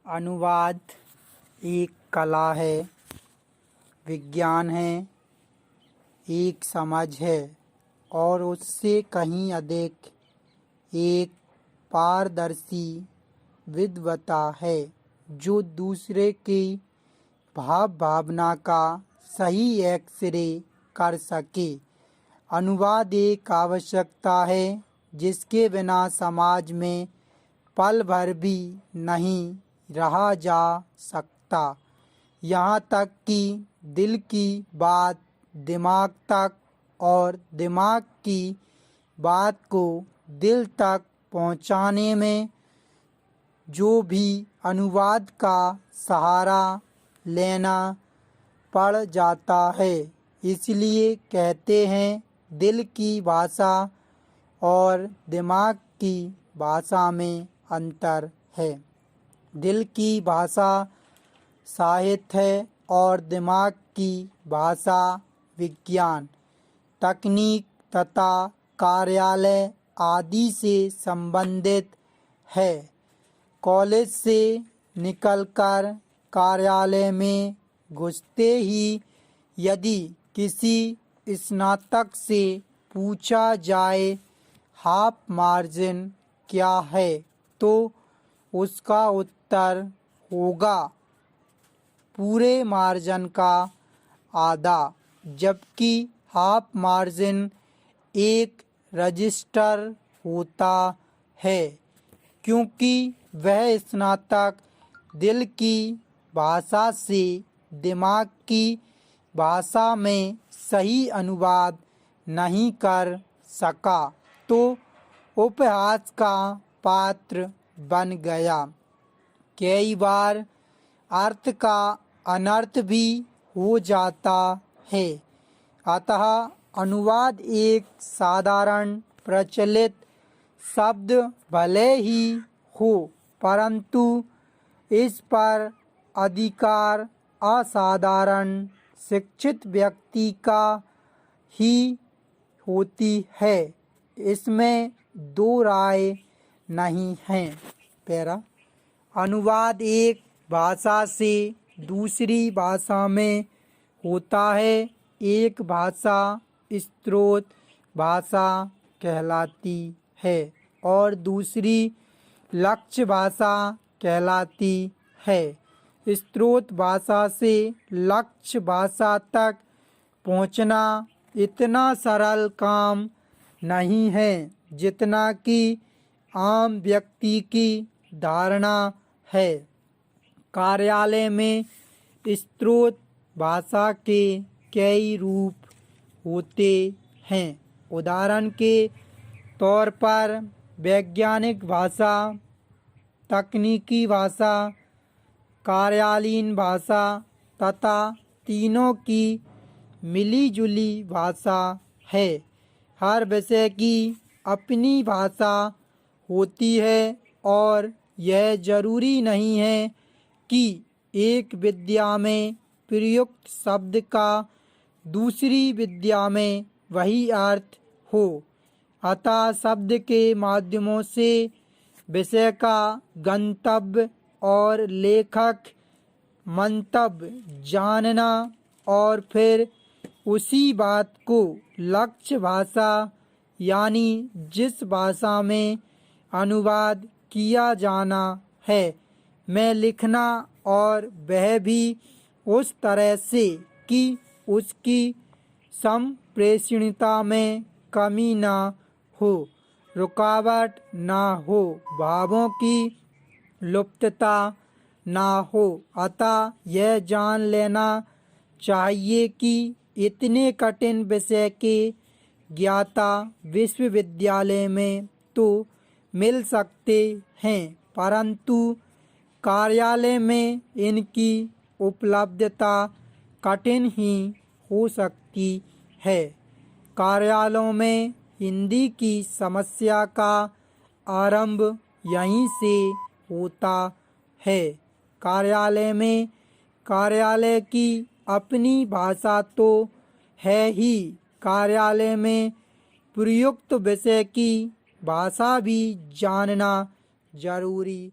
अनुवाद एक कला है, विज्ञान है, एक समझ है और उससे कहीं अधिक एक पारदर्शी विद्वता है जो दूसरे की भाव भावना का सही एक्सरे कर सके। अनुवाद एक आवश्यकता है जिसके बिना समाज में पल भर भी नहीं रहा जा सकता। यहाँ तक कि दिल की बात दिमाग तक और दिमाग की बात को दिल तक पहुँचाने में जो भी अनुवाद का सहारा लेना पड़ जाता है। इसलिए कहते हैं दिल की भाषा और दिमाग की भाषा में अंतर है। दिल की भाषा साहित्य है और दिमाग की भाषा विज्ञान, तकनीक तथा कार्यालय आदि से संबंधित है। कॉलेज से निकलकर कार्यालय में घुसते ही यदि किसी स्नातक से पूछा जाए हाफ मार्जिन क्या है तो उसका उत्तर होगा पूरे मार्जिन का आधा, जबकि हाफ मार्जिन एक रजिस्टर होता है क्योंकि वह स्नातक दिल की भाषा से दिमाग की भाषा में सही अनुवाद नहीं कर सका तो उपहास का पात्र बन गया। कई बार अर्थ का अनर्थ भी हो जाता है। अतः अनुवाद एक साधारण प्रचलित शब्द भले ही हो, परंतु इस पर अधिकार असाधारण शिक्षित व्यक्ति का ही होती है। इसमें दो राय नहीं है। पैरा अनुवाद एक भाषा से दूसरी भाषा में होता है। एक भाषा स्रोत भाषा कहलाती है और दूसरी लक्ष्य भाषा कहलाती है। स्रोत भाषा से लक्ष्य भाषा तक पहुंचना इतना सरल काम नहीं है जितना कि आम व्यक्ति की धारणा है। कार्यालय में स्रोत भाषा के कई रूप होते हैं। उदाहरण के तौर पर वैज्ञानिक भाषा, तकनीकी भाषा, कार्यालयीन भाषा तथा तीनों की मिलीजुली भाषा है। हर विषय की अपनी भाषा होती है और यह जरूरी नहीं है कि एक विद्या में प्रयुक्त शब्द का दूसरी विद्या में वही अर्थ हो। अतः शब्द के माध्यमों से विषय का गंतव्य और लेखक मंतव्य जानना और फिर उसी बात को लक्ष्य भाषा यानी जिस भाषा में अनुवाद किया जाना है में लिखना और वह भी उस तरह से कि उसकी संप्रेषणीयता में कमी ना हो, रुकावट ना हो, भावों की लुप्तता ना हो। अतः यह जान लेना चाहिए कि इतने कठिन विषय के ज्ञाता विश्वविद्यालय में तो मिल सकते हैं, परंतु कार्यालय में इनकी उपलब्धता कठिन ही हो सकती है। कार्यालयों में हिंदी की समस्या का आरंभ यहीं से होता है। कार्यालय में कार्यालय की अपनी भाषा तो है ही, कार्यालय में प्रयुक्त विषय की भाषा भी जानना जरूरी